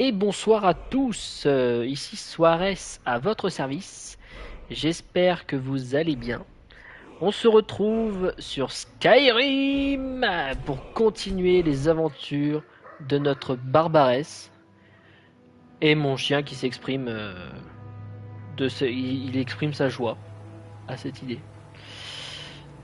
Et bonsoir à tous, ici Suarez à votre service. J'espère que vous allez bien. On se retrouve sur Skyrim pour continuer les aventures de notre Barbarès et mon chien qui s'exprime il exprime sa joie à cette idée.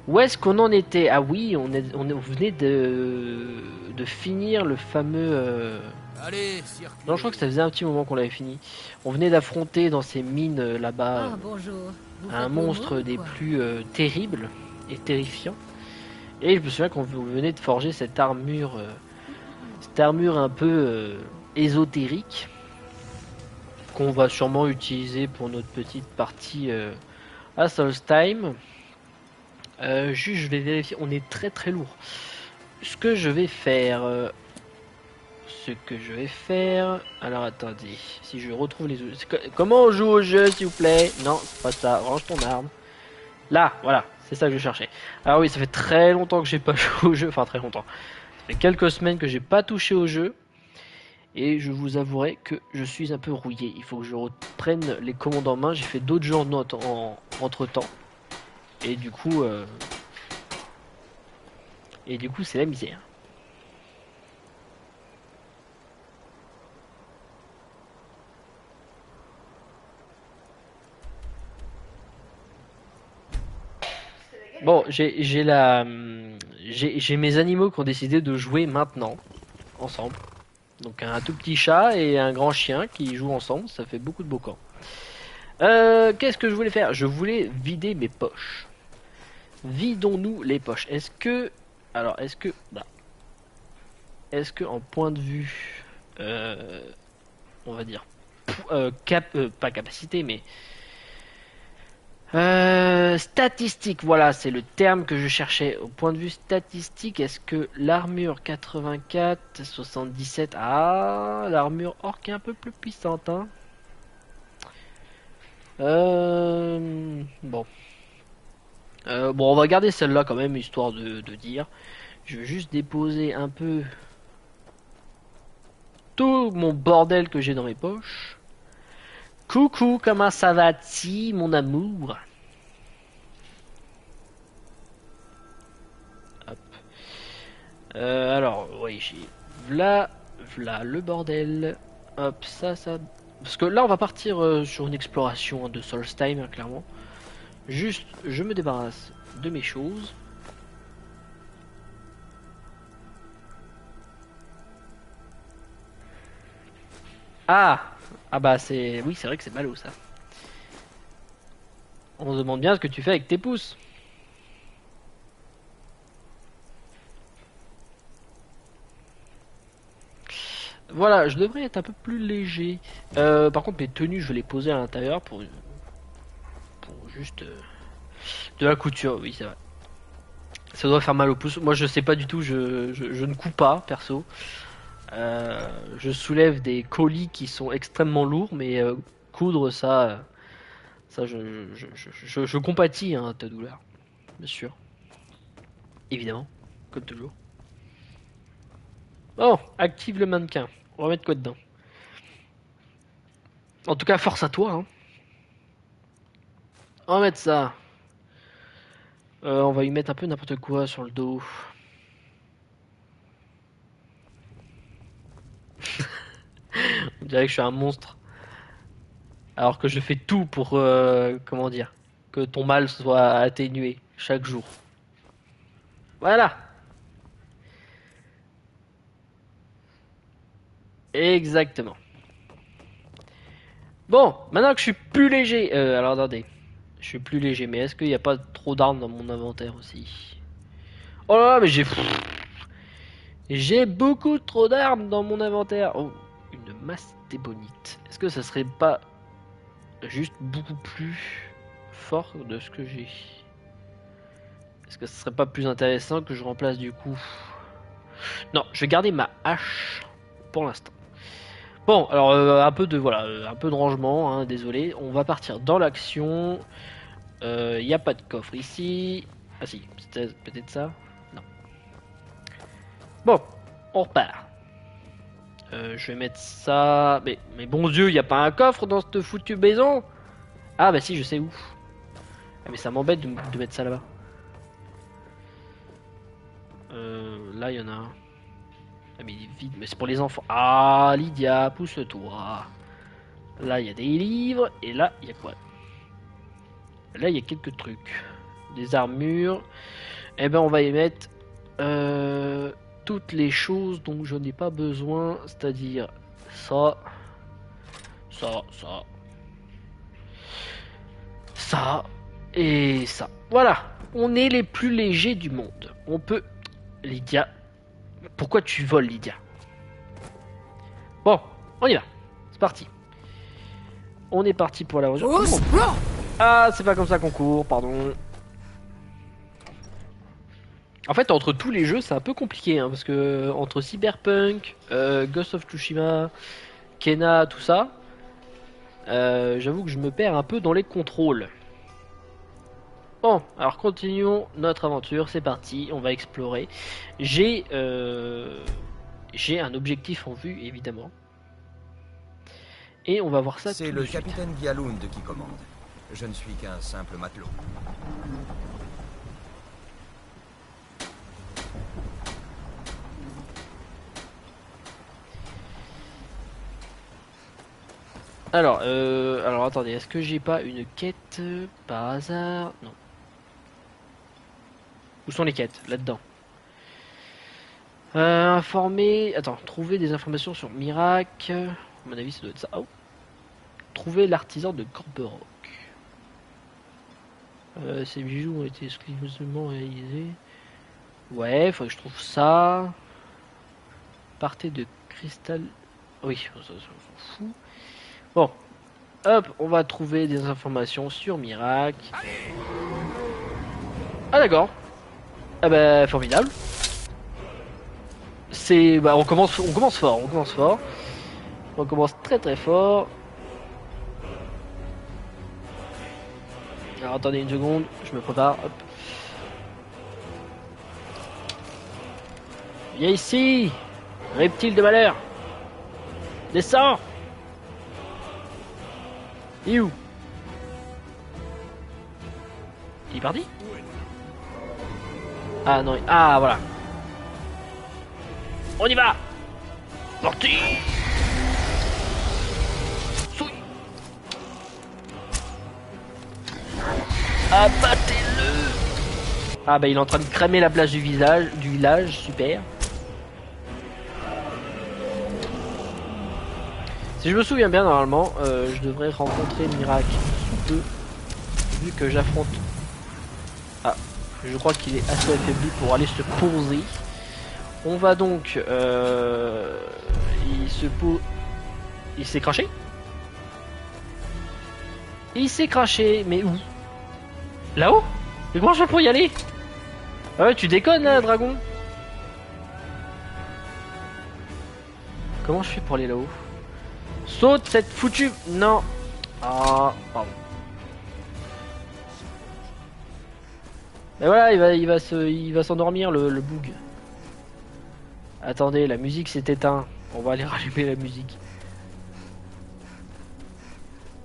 Où est-ce qu'on en était? Ah oui, on venait de finir le fameux Allez, non, je crois que circulez. ça faisait un petit moment qu'on l'avait fini. On venait d'affronter dans ces mines là-bas Ah, bonjour. Vous un faites l'aumône monstre ou des quoi? plus terribles et terrifiants. Et je me souviens qu'on venait de forger cette armure un peu ésotérique qu'on va sûrement utiliser pour notre petite partie à Solstheim. Juste, je vais vérifier. On est très très lourd. Ce que je vais faire, alors attendez, si je retrouve les autres. Comment on joue au jeu, s'il vous plaît? Non, c'est pas ça. Range ton arme. Là, voilà, c'est ça que je cherchais. Alors oui, ça fait très longtemps que j'ai pas joué au jeu, enfin très longtemps. Ça fait quelques semaines que j'ai pas touché au jeu. Et je vous avouerai que je suis un peu rouillé. Il faut que je reprenne les commandes en main. J'ai fait d'autres jeux entre temps. Et du coup, c'est la misère. Bon, j'ai mes animaux qui ont décidé de jouer maintenant ensemble. Donc un tout petit chat et un grand chien qui jouent ensemble, ça fait beaucoup de beaux camps. Qu'est-ce que je voulais faire? Je voulais vider mes poches. Vidons-nous les poches. Alors, est-ce que en point de vue, euh, on va dire, pas capacité, mais statistique, voilà, c'est le terme que je cherchais. Au point de vue statistique, est-ce que l'armure 84, 77, l'armure orc est un peu plus puissante, hein? Bon. Bon, on va garder celle-là quand même, histoire de dire. Je vais juste déposer un peu tout mon bordel que j'ai dans mes poches. Coucou, comment ça va-t-il, mon amour? Hop. Alors, oui, j'ai... V'là le bordel. Hop, ça... Parce que là, on va partir sur une exploration de Solstheim, hein, clairement. Juste, je me débarrasse de mes choses. Ah! Ah bah c'est... Oui, c'est vrai que c'est ballot, ça. On se demande bien ce que tu fais avec tes pouces. Voilà, je devrais être un peu plus léger. Par contre, mes tenues, je vais les poser à l'intérieur pour juste de la couture. Oui, c'est vrai. Ça doit faire mal au pouce. Moi, je sais pas du tout. Je ne couds pas, perso. Je soulève des colis qui sont extrêmement lourds, mais coudre ça, je compatis hein, à ta douleur, bien sûr, évidemment, comme toujours. Bon, active le mannequin. On va mettre quoi dedans? En tout cas, force à toi. Hein. On va mettre ça. On va y mettre un peu n'importe quoi sur le dos. On dirait que je suis un monstre. Alors que je fais tout pour, comment dire, que ton mal soit atténué chaque jour. Voilà, exactement. Bon, maintenant que je suis plus léger, alors attendez, je suis plus léger, mais est-ce qu'il n'y a pas trop d'armes dans mon inventaire aussi? Oh là là, mais j'ai beaucoup trop d'armes dans mon inventaire. Oh, une mastébonite. Est-ce que ça serait pas juste beaucoup plus fort de ce que j'ai? Est-ce que ce serait pas plus intéressant que je remplace du coup? Non, je vais garder ma hache pour l'instant. Bon, alors un peu de voilà, un peu de rangement, hein, désolé. On va partir dans l'action. Il n'y a pas de coffre ici. Ah si, c'était peut-être ça. Non. Bon, on repart. Je vais mettre ça... Mais bon Dieu, y a pas un coffre dans cette foutue maison? Ah bah si, je sais où. Ah, mais ça m'embête de mettre ça là-bas. Là, il y en a un. Ah mais il est vide, mais c'est pour les enfants. Ah, Lydia, pousse-toi. Là, il y a des livres, et là, il y a quoi? Là, il y a quelques trucs. Des armures. Eh ben, on va y mettre toutes les choses dont je n'ai pas besoin, c'est-à-dire ça, ça et ça. Voilà, on est les plus légers du monde. On peut... Lydia, pourquoi tu voles, Lydia? Bon, on y va. C'est parti. On est parti pour la voiture. Ah, c'est pas comme ça qu'on court, pardon. En fait, entre tous les jeux, c'est un peu compliqué, hein, parce que entre Cyberpunk, Ghost of Tsushima, Kena, tout ça, j'avoue que je me perds un peu dans les contrôles. Bon, alors continuons notre aventure, c'est parti, on va explorer. J'ai un objectif en vue, évidemment. Et on va voir ça tout de suite. C'est le capitaine Gialund qui commande. Je ne suis qu'un simple matelot. Alors attendez, est-ce que j'ai pas une quête par hasard? Non. Où sont les quêtes? Là-dedans. Informer... Attends, trouver des informations sur Mirac. À mon avis, ça doit être ça. Oh. Trouver l'artisan de Gorberock. Ces bijoux ont été exclusivement réalisés. Ouais, faut que je trouve ça. Partez de cristal... Oui, ça s'en fout. Bon. Hop, on va trouver des informations sur Mirac. Ah d'accord. Ah bah formidable. C'est... Bah on commence fort, On commence très très fort. Alors attendez une seconde, je me prépare, hop. Viens ici, reptile de malheur. Descends. Il est où? Il est parti? Ah non, ah voilà. On y va. Parti. Souille. Abattez-le. Ah bah il est en train de cramer la place du village, super. Si je me souviens bien, normalement, je devrais rencontrer Mirac sous peu, vu que j'affronte... Ah, je crois qu'il est assez affaibli pour aller se poser. On va donc... il se pose... Il s'est craché? Il s'est craché, mais où? Là-haut? Mais comment je fais pour y aller? Ah ouais, tu déconnes là, dragon? Comment je fais pour aller là-haut? Saute cette foutue... Non. Ah, pardon. Mais voilà, il va s'endormir le boug. Attendez, la musique s'est éteinte. On va aller rallumer la musique.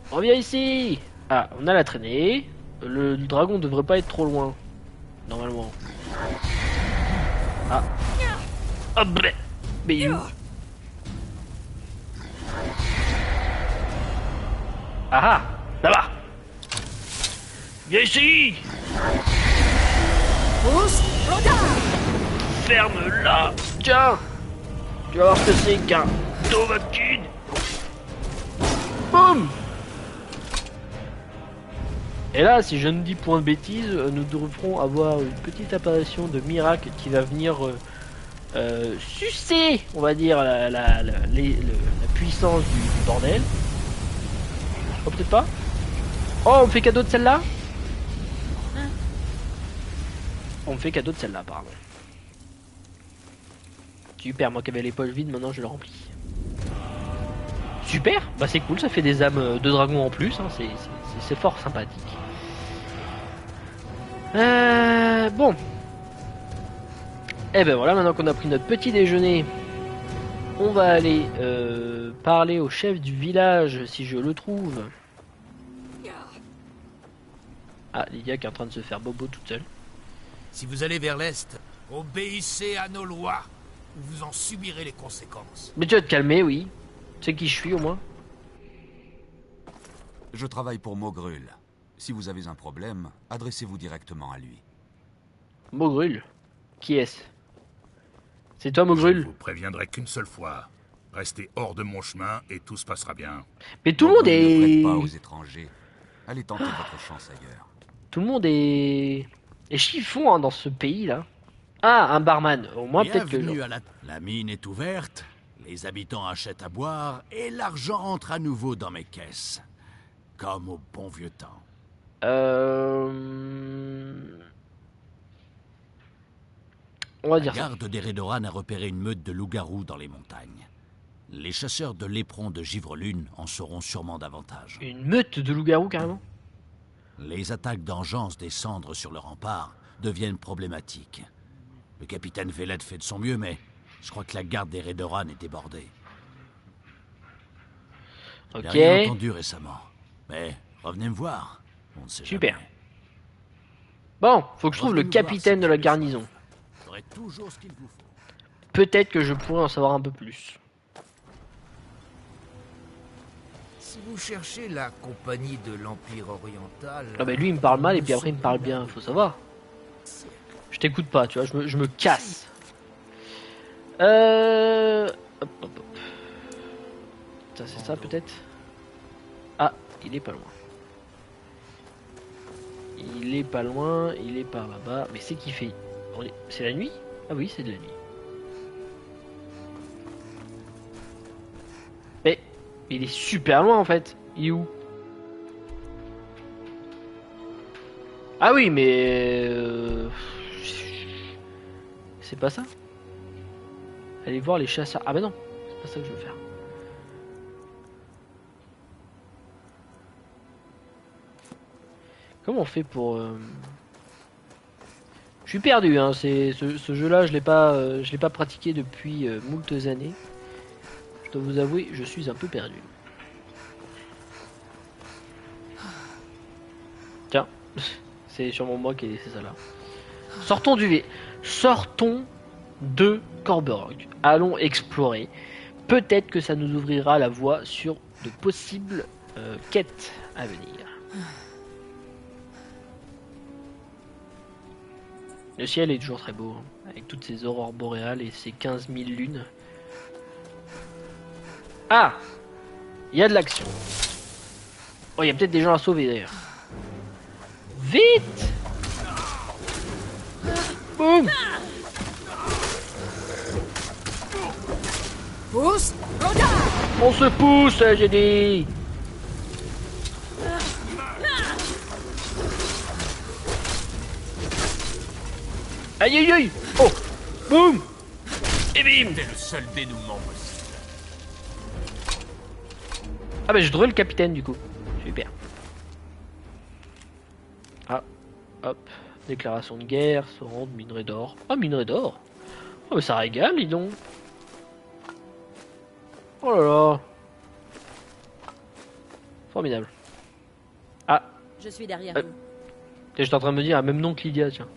Reviens ici. Ah, on a la traînée. Le dragon devrait pas être trop loin. Normalement. Ah. Oh, bleh. Mais il est où? Ah ah, là-bas. Viens ici. Ferme-la. Tiens. Tu vas voir ce que c'est qu'un Dovahkiin. Boum. Et là, si je ne dis point de bêtises, nous devrons avoir une petite apparition de Mirac qui va venir sucer, on va dire, la puissance du bordel. Oh, peut-être pas. Oh, on me fait cadeau de celle-là. On me fait cadeau de celle-là, pardon. Super, moi qui avais les poches vides, maintenant je le remplis. Super, bah c'est cool, ça fait des âmes de dragon en plus, hein, c'est fort sympathique. Bon. Et ben voilà, maintenant qu'on a pris notre petit déjeuner On va aller parler au chef du village si je le trouve. Ah, Lydia qui est en train de se faire bobo toute seule. Si vous allez vers l'est, obéissez à nos lois, ou vous en subirez les conséquences. Mais tu vas te calmer, oui. Tu sais qui je suis au moins. Je travaille pour Mogrul. Si vous avez un problème, adressez-vous directement à lui. Mogrul. Qui est-ce? C'est toi Je ne Mogrul? vous préviendrai qu'une seule fois. Restez hors de mon chemin et tout se passera bien. Mais tout le monde Mogrul ne prête est... pas aux étrangers. Allez tenter votre chance ailleurs. Tout le monde est chiffon hein, dans ce pays-là. Ah, un barman. Au moins peut-être que... Bienvenue à la mine est ouverte, les habitants achètent à boire et l'argent entre à nouveau dans mes caisses. Comme au bon vieux temps. On va La dire ça. garde des Redoran a repéré une meute de loups-garous dans les montagnes. Les chasseurs de l'éperon de Givre-Lune en sauront sûrement davantage. Une meute de loups-garous carrément. Les attaques d'engeance des cendres sur le rempart deviennent problématiques. Le capitaine Veled fait de son mieux, mais je crois que la garde des Redoran est débordée. Ok. J'ai rien entendu récemment. Mais revenez me voir. On ne sait Super. jamais. Bon, faut que je trouve le Revenez me voir capitaine si de la vous avez garnison. soif. Vous aurez toujours ce qu'il vous faut. Peut-être que je pourrais en savoir un peu plus. Si vous cherchez la compagnie de l'Empire oriental... Ah bah lui il me parle mal et puis après il me parle bien, faut savoir. Je t'écoute pas, tu vois, je me casse. Hop, hop, hop. Ça c'est ça peut-être. Ah, il est pas loin. Il est pas loin, il est par là-bas. Mais c'est qui fait... C'est la nuit? Ah oui, c'est de la nuit. Mais il est super loin en fait. Il est où? Ah oui, mais... C'est pas ça? Allez voir les chasseurs. Ah bah non, c'est pas ça que je veux faire. Comment on fait pour... Je suis perdu, hein. Ce jeu-là, je l'ai pas pratiqué depuis moultes années. Je dois vous avouer, je suis un peu perdu. Tiens, c'est sûrement moi qui ai laissé ça là. Sortons de Corberock. Allons explorer. Peut-être que ça nous ouvrira la voie sur de possibles quêtes à venir. Le ciel est toujours très beau, hein, avec toutes ces aurores boréales et ces 15 000 lunes. Ah! Il y a de l'action. Oh, il y a peut-être des gens à sauver d'ailleurs. Vite! Boum! Pousse. On se pousse, j'ai dit! Aïe aïe aïe! Oh! Boum! Et bim! C'était le seul dénouement possible. Ah bah j'ai trouvé le capitaine du coup. Super. Ah, hop. Déclaration de guerre, se rendre, minerai d'or. Ah, minerai d'or! Oh mais ça régale, dis donc! Oh là là! Formidable. Ah, Je suis derrière Euh. vous. j'étais en train de me dire, même nom que Lydia, tiens.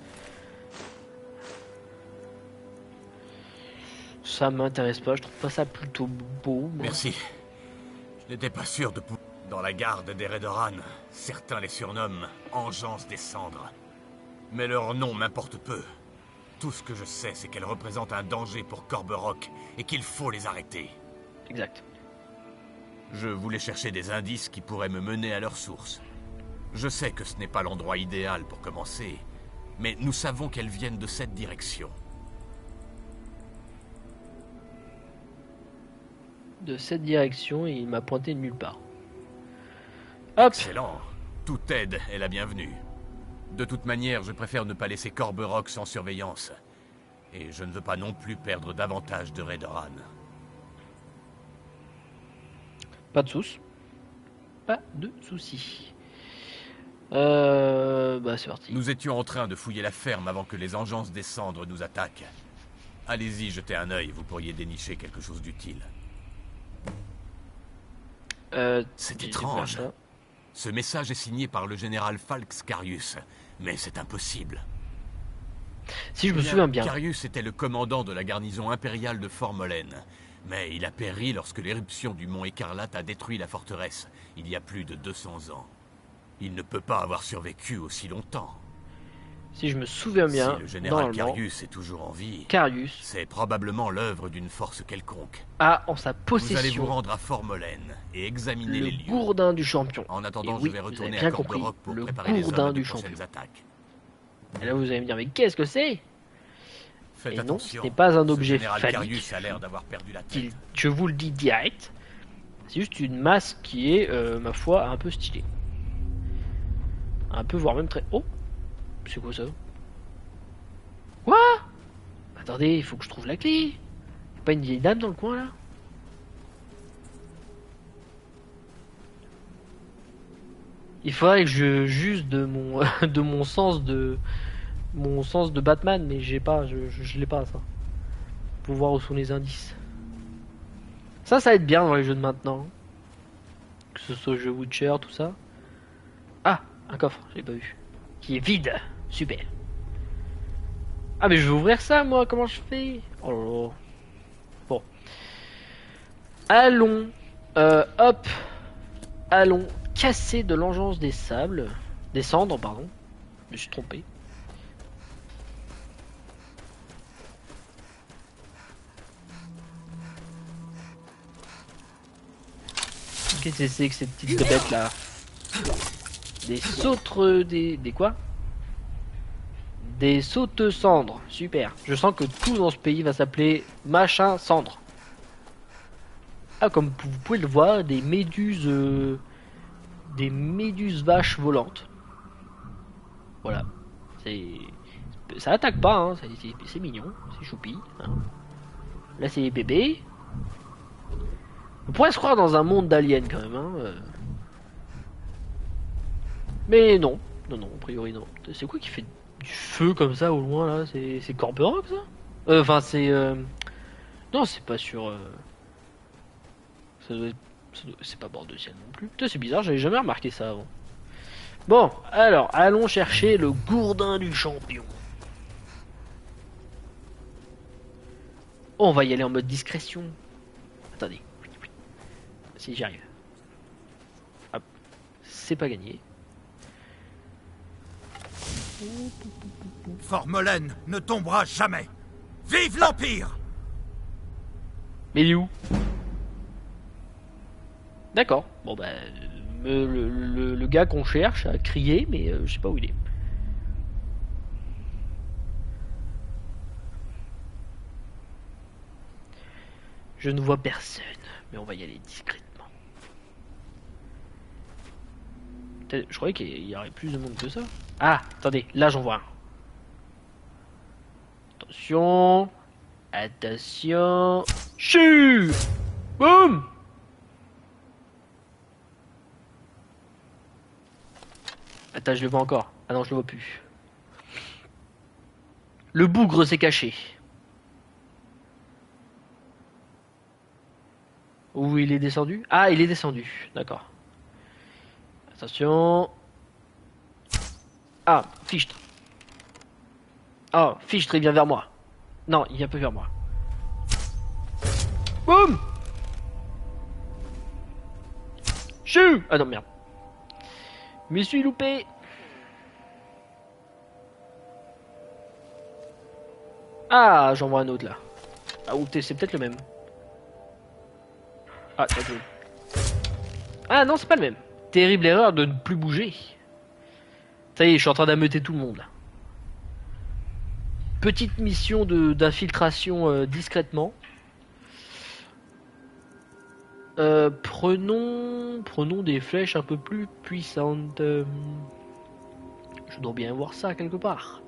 Ça m'intéresse pas, je trouve pas ça plutôt beau. moi. Merci. Je n'étais pas sûr de pouvoir... Dans la garde des Redoran, certains les surnomment Engeance des Cendres. Mais leur nom m'importe peu. Tout ce que je sais, c'est qu'elles représentent un danger pour Corberock et qu'il faut les arrêter. Exact. Je voulais chercher des indices qui pourraient me mener à leur source. Je sais que ce n'est pas l'endroit idéal pour commencer, mais nous savons qu'elles viennent de cette direction. De cette direction, et il m'a pointé nulle part. Hop! Excellent. Toute aide est la bienvenue. De toute manière, je préfère ne pas laisser Corberock sans surveillance. Et je ne veux pas non plus perdre davantage de Redoran. Pas de soucis. Pas de soucis. Bah c'est parti. Nous étions en train de fouiller la ferme avant que les Engeances des Cendres nous attaquent. Allez-y, jetez un œil, vous pourriez dénicher quelque chose d'utile. C'est j'ai étrange. pas ça. Ce message est signé par le général Falx Carius, mais c'est impossible. Si je me souviens bien. Carius était le commandant de la garnison impériale de Fort Molène, mais il a péri lorsque l'éruption du mont Écarlate a détruit la forteresse, il y a plus de 200 ans. Il ne peut pas avoir survécu aussi longtemps. Si je me souviens bien, Si le général normalement, Carius est toujours en vie, Carius c'est probablement l'œuvre d'une force quelconque. a en sa Vous allez vous possession rendre à Fort Molène et examiner le les lieux. gourdin du champion. En attendant, Et oui, je vais vous retourner avez bien à compris, Corde-Roc pour le préparer les gourdin hommes de du prochaines champion. attaques. Et là, vous allez me dire, mais qu'est-ce que c'est? Faites Et non, attention. ce n'est pas un Ce objet général phallique. Carius a l'air d'avoir perdu la tête. Je vous le dis direct. C'est juste une masse qui est, ma foi, un peu stylée. Un peu, voire même très... Oh! C'est quoi ça? Quoi? Attendez, il faut que je trouve la clé. Y'a pas une vieille dame dans le coin, là? Il faudrait que je juge de mon, de mon sens de... Mon sens de Batman, mais j'ai pas, je l'ai pas, ça. Pour voir où sont les indices. Ça va être bien dans les jeux de maintenant. Que ce soit jeu Witcher, tout ça. Ah, un coffre, j'ai pas vu. Qui est vide. Super. Ah, mais je vais ouvrir ça, moi. Comment je fais? Oh là là. Bon. Allons. Hop. Allons casser de l'engeance des sables. Des cendres, pardon. Je me suis trompé. Qu'est-ce que c'est que ces petites bêtes là? Des sautres... Des quoi? Des sautes cendres. Super. Je sens que tout dans ce pays va s'appeler machin cendre. Ah, comme vous pouvez le voir, des méduses... des méduses vaches volantes. Voilà. C'est... Ça attaque pas, hein. C'est mignon. C'est choupi. Hein. Là, c'est les bébés. On pourrait se croire dans un monde d'aliens quand même, hein. Mais non, non, non, a priori non. C'est quoi qui fait du feu comme ça au loin là? C'est Corberock ça? Enfin c'est... Non, c'est pas sur... Ça doit être... C'est pas bord de ciel non plus. Putain, c'est bizarre, j'avais jamais remarqué ça avant. Bon, alors, allons chercher le gourdin du champion. Oh, on va y aller en mode discrétion. Attendez. Si j'y arrive. Hop. C'est pas gagné. Fort Molène ne tombera jamais. Vive l'Empire! Mais il est où? D'accord. Bon bah... le gars qu'on cherche a crié, mais je sais pas où il est. Je ne vois personne, mais on va y aller discrètement. Je croyais qu'il y aurait plus de monde que ça. Ah, attendez, là j'en vois un. Attention. Attention. Chut. Boum. Attends, je le vois encore. Ah non, je le vois plus. Le bougre s'est caché. Où il est descendu? Ah, il est descendu. D'accord. Attention. Ah, Fichtre. Oh, Fichtre, il vient vers moi. Non, il vient pas vers moi. Boum. Chut. Ah non, merde. Me suis loupé. Ah, j'en vois un autre là. Ah, ou c'est peut-être le même. Ah, t'as deux. Ah non, c'est pas le même. Terrible erreur de ne plus bouger. Ça y est, je suis en train d'ameuter tout le monde là. Petite mission d'infiltration discrètement. Prenons des flèches un peu plus puissantes. Je dois bien voir ça quelque part.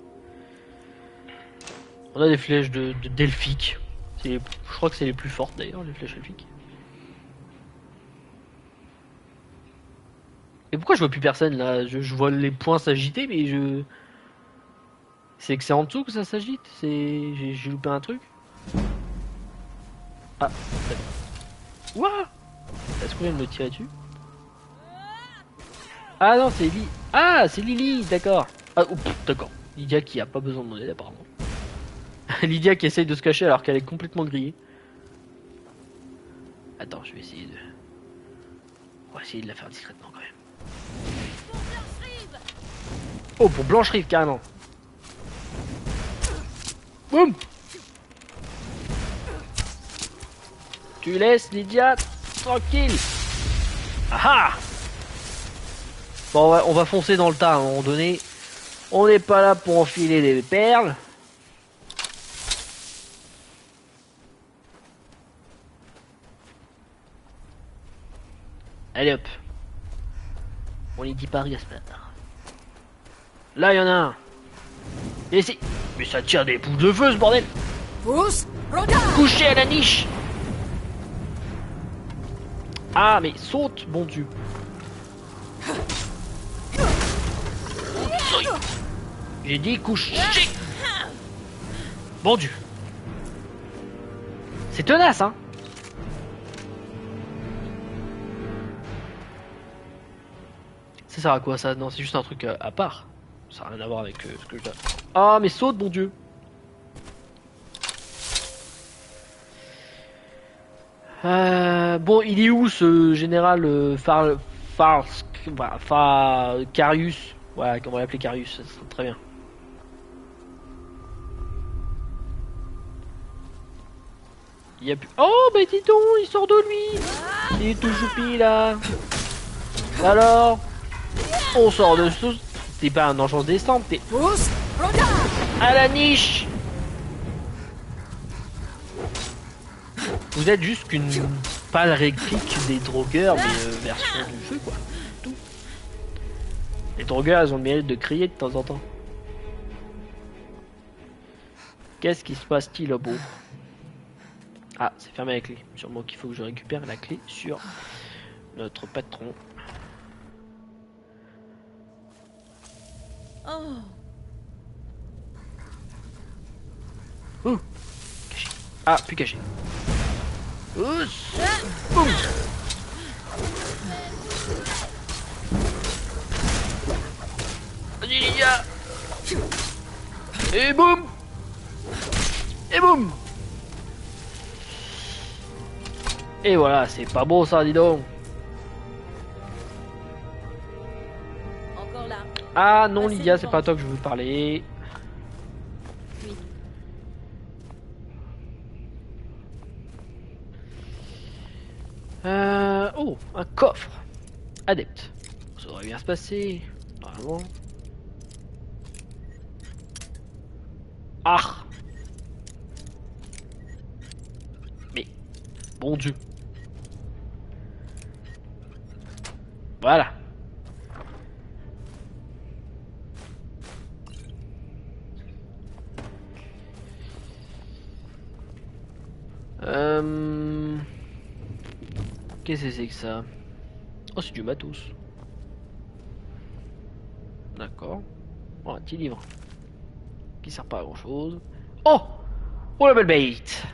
On a des flèches d'elfiques. Je crois que c'est les plus fortes d'ailleurs, les flèches elfiques. Et pourquoi je vois plus personne là? Je vois les points s'agiter, mais c'est que c'est en dessous que ça s'agite? J'ai loupé un truc? Ah, ouah! Est-ce qu'on vient de me tirer dessus? Ah non, c'est Lily. Ah, c'est Lily, d'accord. Ah, d'accord. Lydia qui a pas besoin de mon aide apparemment. Lydia qui essaye de se cacher alors qu'elle est complètement grillée. Attends, je vais essayer de... On va essayer de la faire discrètement quand même. Oh, pour Blanche-Rive, carrément. Boum! Tu laisses Lydia tranquille. Ah ah! Bon, on va foncer dans le tas à un moment donné. On n'est pas là pour enfiler des perles. Allez hop. On les dit pas Gaspard. Là, il y en a un. Et c'est... Mais ça tire des poules de feu, ce bordel. Couché à la niche. Ah, mais saute, bon Dieu. J'ai dit couché. Bon Dieu. C'est tenace, hein. Ça sert à quoi ça? Non, c'est juste un truc à part. Ça n'a rien à voir avec ce que je dois... Ah, mais saute, bon Dieu. Bon, il est où ce général Carius? Ouais, comment on va l'appeler Carius, ça serait très bien. Il y a plus... Oh, bah dis donc, il sort de lui. Il est tout choupi là. Alors, on sort de ce... T'es pas un enchance descente, t'es... À la niche. Vous êtes juste qu'une pâle réplique des drogueurs, mais version du feu, quoi. Tout. Les drogueurs, elles ont le mérite de crier de temps en temps. Qu'est-ce qui se passe-t-il au bout? Ah, c'est fermé la clé. Sûrement qu'il faut que je récupère la clé sur notre patron. Oh, caché. Ah, plus caché. Ouss. Boum. Vas-y Lydia. Et boum. Et boum. Et voilà, c'est pas beau ça, dis donc. Encore là. Ah non Passez Lydia, le c'est vent. pas à toi que je veux parler. Oui. Oh, un coffre. Adepte. Ça devrait bien se passer. Normalement. Ah. Mais, bon Dieu. Voilà. Qu'est-ce que c'est que ça? Oh, c'est du matos. D'accord. Oh, un petit livre. Qui sert pas à grand chose. Oh! Oh la belle bête!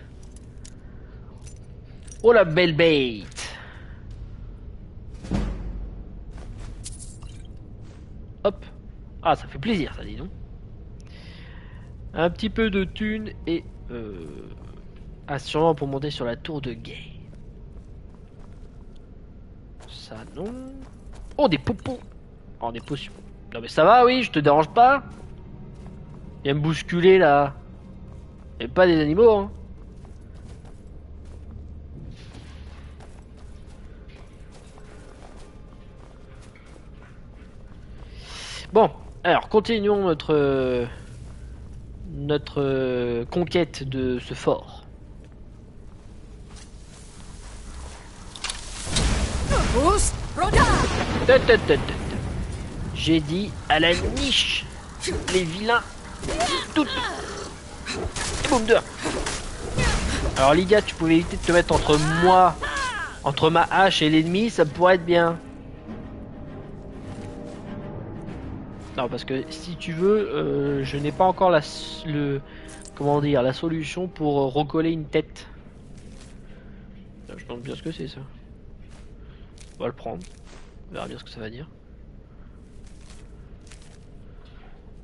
Oh la belle bête! Hop! Ah, ça fait plaisir, ça, dis donc. Un petit peu de thunes et... Ah, sûrement pour monter sur la tour de guet. Ça, non. Oh, des popos! Oh, des potions. Non, mais ça va, oui, je te dérange pas? Viens me bousculer, là. Et pas des animaux, hein. Bon, alors, continuons notre conquête de ce fort. J'ai dit à la niche, les vilains. Tout. Et boum, dehors. Alors Lydia, tu pouvais éviter de te mettre entre moi, entre ma hache et l'ennemi, ça pourrait être bien. Non, parce que si tu veux, je n'ai pas encore comment dire, la solution pour recoller une tête. Là, je demande bien ce que c'est ça. On va le prendre. On verra bien ce que ça va dire.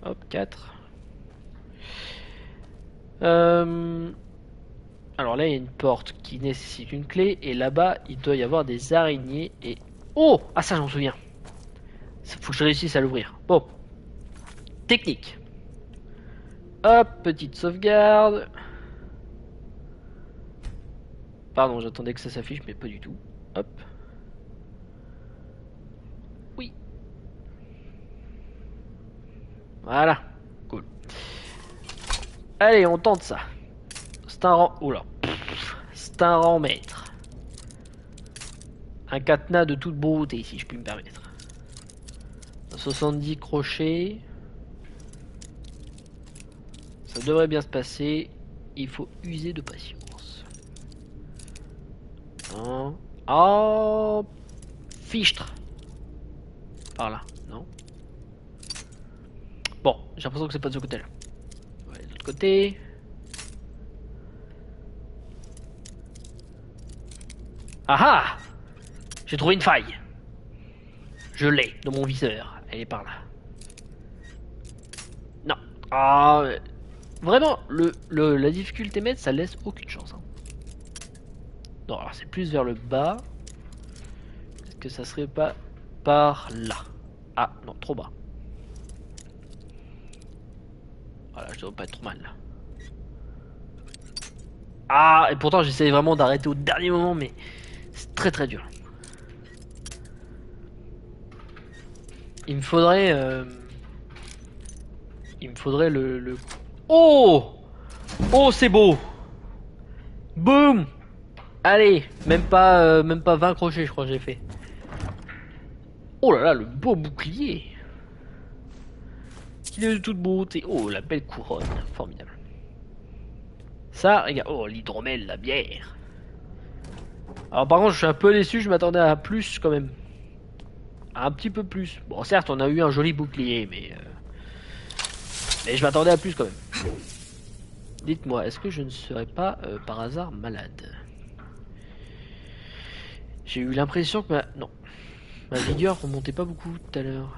Hop, 4. Alors là, il y a une porte qui nécessite une clé. Et là-bas, il doit y avoir des araignées. Et... Oh! Ah ça, j'en souviens. Faut que je réussisse à l'ouvrir. Bon. Technique. Hop, petite sauvegarde. Pardon, j'attendais que ça s'affiche, mais pas du tout. Hop. Oui. Voilà. Cool. Allez, on tente ça. C'est un rang... Oula. C'est un rang maître. Un cadenas de toute beauté, si je puis me permettre. 70 crochets. Ça devrait bien se passer. Il faut user de patience. Oh, fichtre. Par là, non? Bon, j'ai l'impression que c'est pas de ce côté-là. On va aller de l'autre côté. Ah ah! J'ai trouvé une faille. Je l'ai dans mon viseur. Elle est par là. Non. Ah, vraiment, la difficulté maître, ça laisse aucune chance. Hein. Non, alors c'est plus vers le bas. Est-ce que ça serait pas par là? Ah, non, trop bas. Voilà, je dois pas être trop mal là. Ah, et pourtant j'essayais vraiment d'arrêter au dernier moment, mais c'est très très dur. Il me faudrait le... Oh! Oh, c'est beau! Boum! Allez, même pas 20 crochets, je crois que j'ai fait. Oh là là, le beau bouclier! Il est de toute beauté. Oh, la belle couronne, formidable. Ça, regarde, oh, l'hydromel, la bière. Alors par contre, je suis un peu déçu, je m'attendais à plus quand même. Un petit peu plus. Bon, certes, on a eu un joli bouclier, mais je m'attendais à plus quand même. Dites-moi, est-ce que je ne serais pas par hasard malade? J'ai eu l'impression que ma vigueur remontait pas beaucoup tout à l'heure.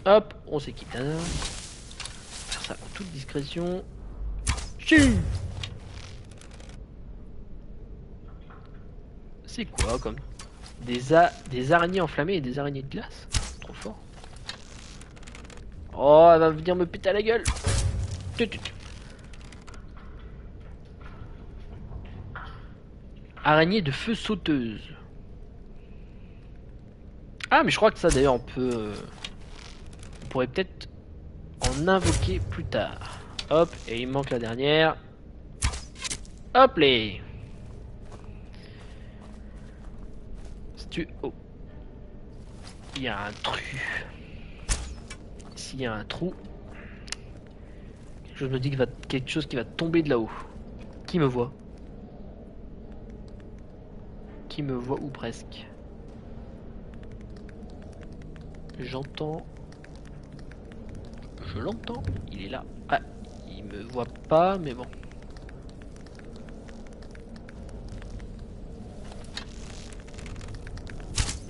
Hop, on s'équipe. Faire ça en toute discrétion. Chut! C'est quoi comme des araignées enflammées et des araignées de glace? Trop fort. Oh, elle va venir me péter à la gueule. Araignée de feu sauteuse. Ah, mais je crois que ça d'ailleurs on pourrait peut-être en invoquer plus tard. Hop, et il manque la dernière. Hop les. Oh. Il y a un trou. S'il y a un trou, je me dis qu'il va quelque chose qui va tomber de là-haut. Qui me voit? Qui me voit ou presque? J'entends. Je l'entends. Il est là. Ah, il me voit pas, mais bon.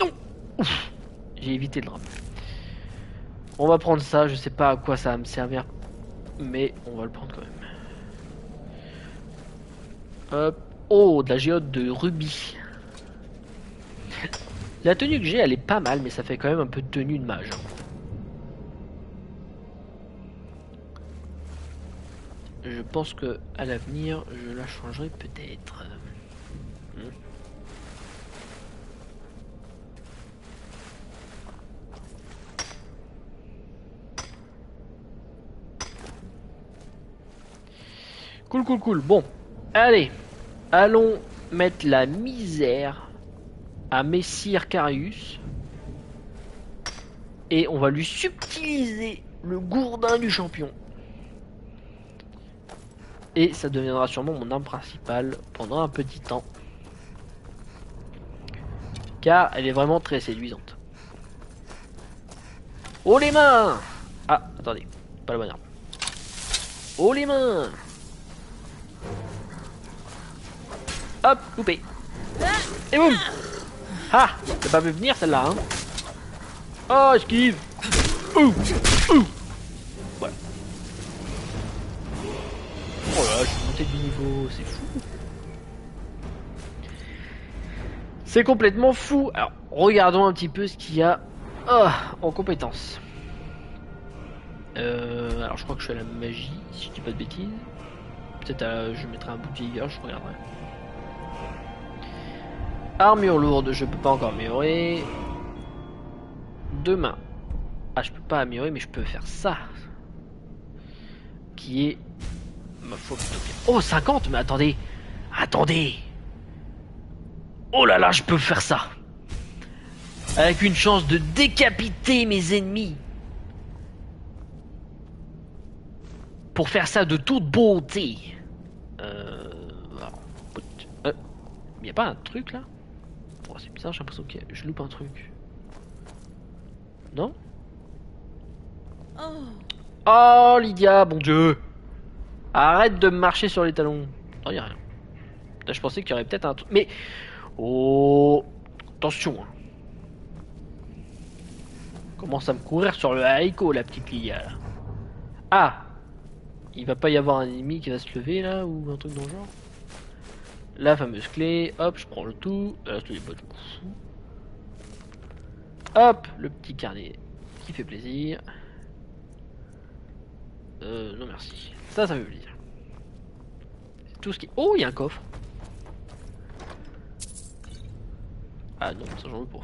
Non. Ouf. J'ai évité le drame. On va prendre ça. Je sais pas à quoi ça va me servir, mais on va le prendre quand même. Hop. Oh, de la géode de rubis. La tenue que j'ai, elle est pas mal, mais ça fait quand même un peu de tenue de mage. Je pense que à l'avenir, je la changerai peut-être. Cool. Bon, allez, allons mettre la misère à Messire Carius. Et on va lui subtiliser le gourdin du champion. Et ça deviendra sûrement mon arme principale pendant un petit temps. Car elle est vraiment très séduisante. Oh les mains! Ah, attendez, pas la bonne arme. Oh les mains. Hop, coupé. Et boum. Ah, t'as pas vu venir celle-là, hein. Oh, esquive. Ouh. Voilà. Oh là, je suis monté du niveau, c'est fou. C'est complètement fou. Alors, regardons un petit peu ce qu'il y a en compétences. Alors, je crois que je suis à la magie, si je dis pas de bêtises. Peut-être je mettrai un bout de vigueur, je regarderai. Armure lourde, je peux pas encore améliorer. Deux mains. Ah, je peux pas améliorer, mais je peux faire ça. Qui est... ma foi plutôt bien. Oh, 50. Mais attendez. Attendez. Oh là là, je peux faire ça. Avec une chance de décapiter mes ennemis. Pour faire ça de toute beauté. Y a pas un truc là? Oh, c'est bizarre, j'ai l'impression que je loupe un truc. Non? Oh Lydia, bon Dieu! Arrête de marcher sur les talons. Non, y a rien. Là, je pensais qu'il y aurait peut-être un truc. Mais. Oh. Attention. Hein. Commence à me courir sur le haricot, la petite Lydia là. Ah! Il va pas y avoir un ennemi qui va se lever là ou un truc dans le genre? La fameuse clé, hop, je prends le tout. Là, je pas tout. Hop, le petit carnet qui fait plaisir. Non merci. Ça fait plaisir. C'est tout ce qui. Oh, il y a un coffre. Ah non, ça j'en veux pas.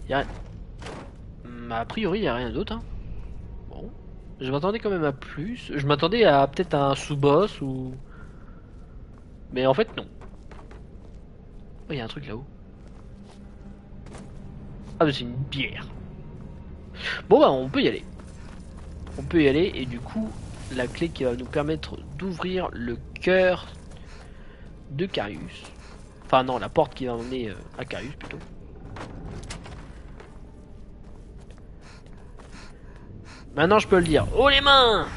Y a... a priori, il n'y a rien d'autre. Hein. Bon. Je m'attendais quand même à plus. Je m'attendais à peut-être un sous-boss ou... Mais en fait, non. Oh, il y a un truc là-haut. Ah, mais c'est une bière. Bon, bah, on peut y aller. On peut y aller, et du coup, la clé qui va nous permettre d'ouvrir le cœur de Carius. Enfin, non, la porte qui va emmener à Carius, plutôt. Maintenant, je peux le dire. Oh, les mains!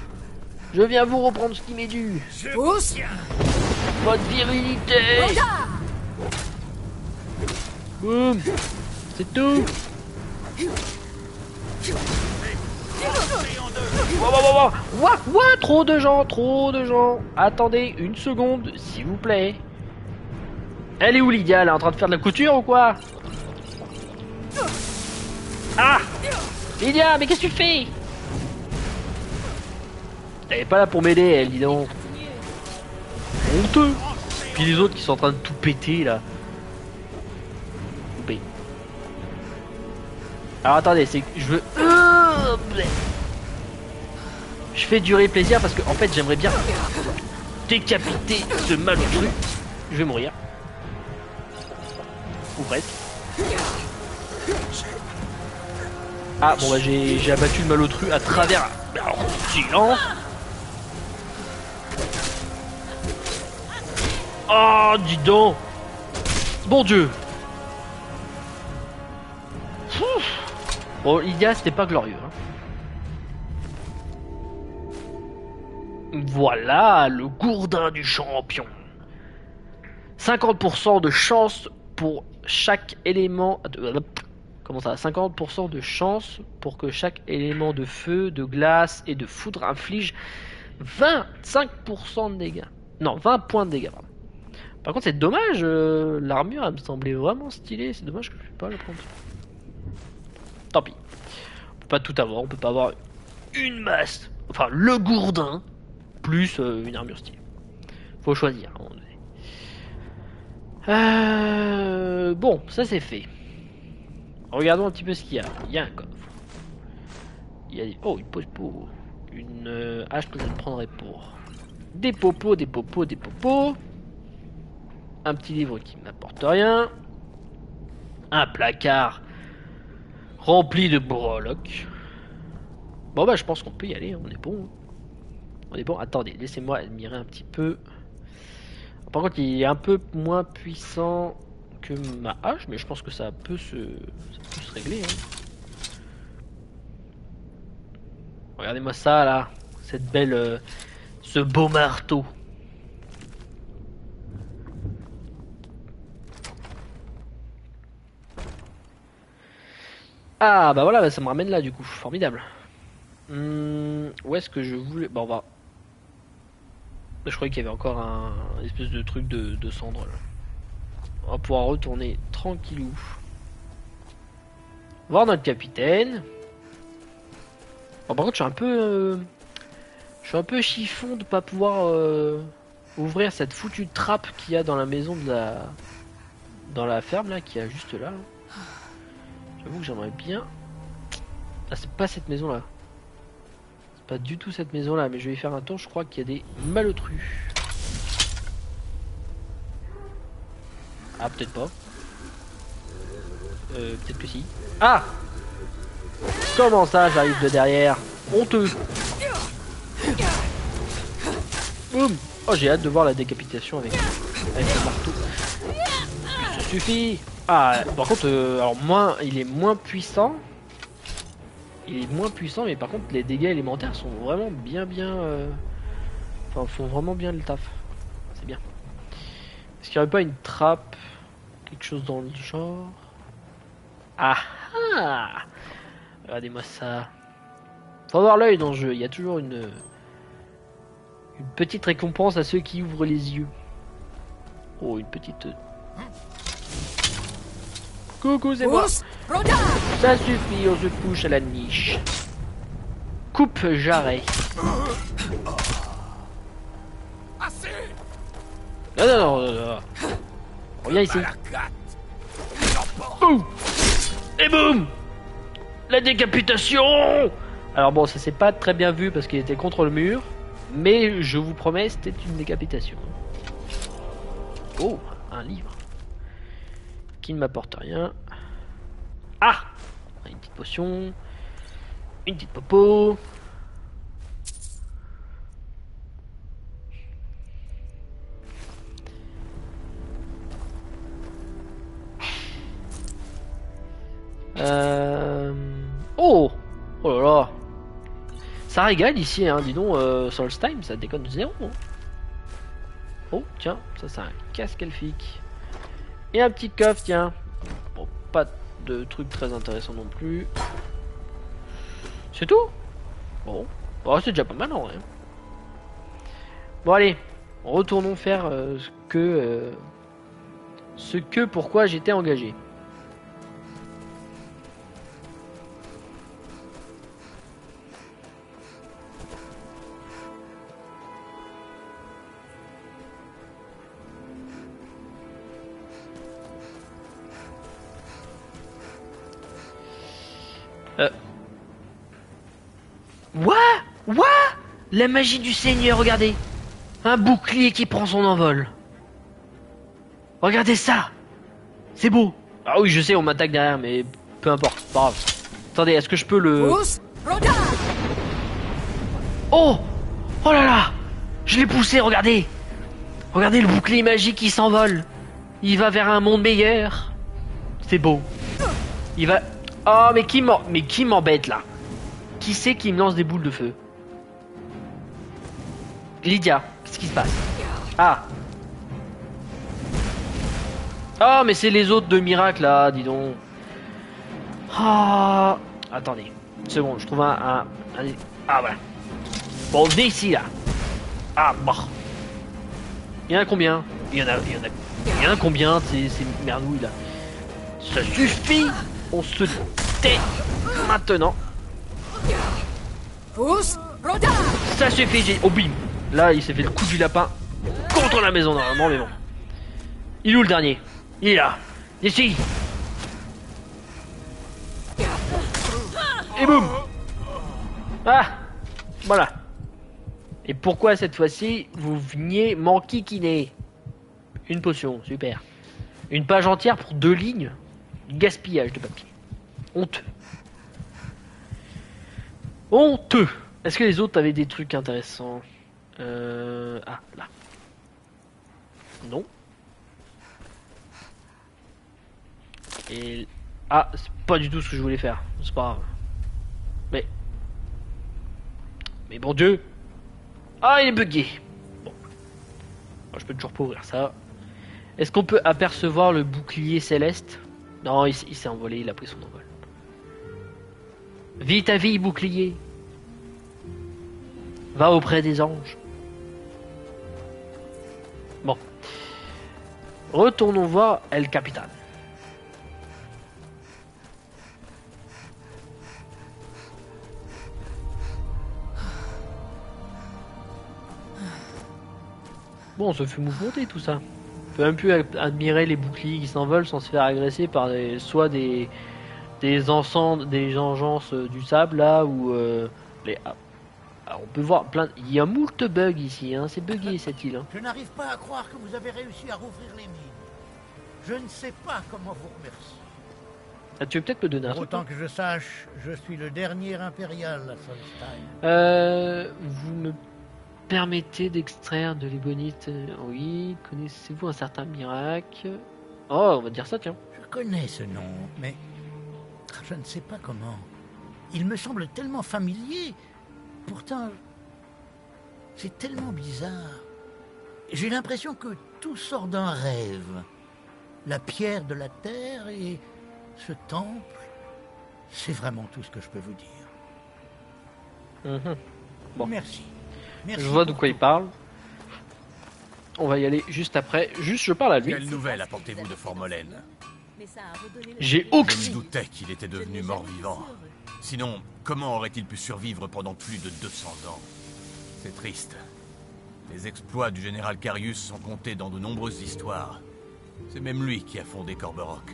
Je viens vous reprendre ce qui m'est dû. Pousse! Votre virilité. Boum. C'est tout. Ouah, trop de gens. Attendez une seconde, s'il vous plaît. Elle est où Lydia? Elle est en train de faire de la couture ou quoi? Ah! Lydia, mais qu'est-ce que tu fais? Elle est pas là pour m'aider, elle, dis donc. Honteux. Puis les autres qui sont en train de tout péter là. Coupé. Alors attendez, c'est que je veux. Je fais durer plaisir parce que en fait j'aimerais bien décapiter ce malotru. Je vais mourir. Ou presque. Ah bon bah j'ai abattu le malotru à travers. Alors silence. Oh, dis donc. Bon Dieu. Bon, Lydia, c'était pas glorieux. Hein. Voilà, le gourdin du champion. 50% de chance pour chaque élément... Comment ça? 50% de chance pour que chaque élément de feu, de glace et de foudre inflige 25% de dégâts. Non, 20 points de dégâts, pardon. Par contre, c'est dommage, l'armure, elle me semblait vraiment stylée. C'est dommage que je ne puisse pas la prendre. Tant pis. On peut pas tout avoir. On peut pas avoir une masse. Enfin, le gourdin, plus une armure stylée. Faut choisir, à un moment donné. Bon, ça c'est fait. Regardons un petit peu ce qu'il y a. Il y a un coffre. Il y a des... Oh, une popo. Une hache que je ne prendrai pour... Des popos. Un petit livre qui n'apporte rien. Un placard rempli de breloques. Bon bah je pense qu'on peut y aller, on est bon. On est bon, attendez, laissez-moi admirer un petit peu. Par contre il est un peu moins puissant que ma hache, mais je pense que ça peut se régler. Hein. Regardez-moi ça là. cette belle, ce beau marteau. Ah bah voilà, bah, ça me ramène là du coup, formidable. Où est-ce que je voulais... Bon, on va... Je croyais qu'il y avait encore un espèce de truc de cendre là. On va pouvoir retourner tranquillou. Voir notre capitaine. Bon, par contre, je suis un peu chiffon de pas pouvoir ouvrir cette foutue trappe qu'il y a dans la maison de la... Dans la ferme là, qui est juste là. J'avoue que j'aimerais bien... Ah, c'est pas cette maison là. C'est pas du tout cette maison là, mais je vais y faire un tour, je crois qu'il y a des malotrus. Ah, peut-être pas. Peut-être que si. Ah! Comment ça, j'arrive de derrière? Honteux! Boum! Oh, j'ai hâte de voir la décapitation avec le marteau. Ça suffit! Ah, par contre, alors moins, il est moins puissant. Il est moins puissant, mais par contre, les dégâts élémentaires sont vraiment bien. Enfin, font vraiment bien le taf. C'est bien. Est-ce qu'il n'y aurait pas une trappe? Quelque chose dans le genre? Ah ah! Regardez-moi ça. Faut avoir l'œil dans le jeu. Il y a toujours une petite récompense à ceux qui ouvrent les yeux. Oh, une petite... Coucou, c'est moi. Ça suffit, on se couche à la niche. Coupe jarret. Non. Reviens ici. Ouh. Et boum. La décapitation. Alors bon, ça s'est pas très bien vu parce qu'il était contre le mur. Mais je vous promets, c'était une décapitation. Oh, un livre. Qui ne m'apporte rien. Ah! Une petite potion. Une petite popo. Oh! Oh là là! Ça régale ici, hein, dis donc, Solstheim, ça déconne zéro. Hein. Oh, tiens, ça c'est un casque elfique. Et un petit coffre, tiens. Bon, pas de truc très intéressant non plus. C'est tout? Bon, oh, c'est déjà pas mal en vrai. Bon allez, retournons faire ce que pourquoi j'étais engagé. What? La magie du Seigneur, regardez. Un bouclier qui prend son envol. Regardez ça. C'est beau. Ah oui, je sais, on m'attaque derrière, mais peu importe, pas grave. Attendez, est-ce que je peux le... Oh! Oh là là! Je l'ai poussé, regardez! Regardez le bouclier magique qui s'envole. Il va vers un monde meilleur. C'est beau. Il va... Oh, mais qui m'embête là? Qui c'est qui me lance des boules de feu? Lydia, qu'est-ce qui se passe? Ah! Oh, mais c'est les autres de Miracle là, dis donc. Ah! Attendez, une seconde, je trouve un... Ah, voilà. Bon, venez ici là. Ah, bon. Il y en a combien? Il y en a combien ces merdouilles là? Ça suffit! On se tait maintenant. Ça suffit, j'ai... Oh bim! Là, il s'est fait le coup du lapin contre la maison normalement, mais bon. Il est où le dernier? Il est là. Ici. Et boum! Ah! Voilà. Et pourquoi cette fois-ci, vous veniez m'enquiquiner? Une potion, super. Une page entière pour 2 lignes? Gaspillage de papier. Honteux. Honteux. Est-ce que les autres avaient des trucs intéressants? Ah, là. Non. Et... Ah, c'est pas du tout ce que je voulais faire. C'est pas grave. Mais bon Dieu, Ah, il est bugué. Bon. Bon, je peux toujours pas ouvrir ça. Est-ce qu'on peut apercevoir le bouclier céleste? Non, il s'est envolé, il a pris son envol. Vite à vie, bouclier. Va auprès des anges. Bon. Retournons voir El Capitan. Bon, on se fait mouvemonter tout ça. On peut même plus admirer les boucliers qui s'envolent sans se faire agresser par soit des ensembles, des engences du sable là, ou les... Alors, on peut voir plein... Il y a moult bugs ici, hein. C'est buggé cette île. Hein. Je n'arrive pas à croire que vous avez réussi à rouvrir les mines. Je ne sais pas comment vous remercier. Ah, tu veux peut-être me donner un Pour truc, autant hein. que je sache, je suis le dernier impérial à Solstein. Vous me permettez d'extraire de l'ébonite? Oui. Connaissez-vous un certain miracle? Oh, on va dire ça, tiens. Je connais ce nom, mais je ne sais pas comment. Il me semble tellement familier. Pourtant, c'est tellement bizarre. J'ai l'impression que tout sort d'un rêve. La pierre de la terre et ce temple, c'est vraiment tout ce que je peux vous dire. Mhm. Bon. Merci. Merci Je vois de pour quoi il tout. parle. On va y aller juste après. Juste, je parle à lui. Quelle nouvelle apportez-vous de Formolaine? Mais ça a redonné le J'ai sourire. aucune- Je me doutais qu'il était devenu mort-vivant. Sinon, comment aurait-il pu survivre pendant plus de 200 ans? C'est triste. Les exploits du général Carius sont comptés dans de nombreuses histoires. C'est même lui qui a fondé Corberock.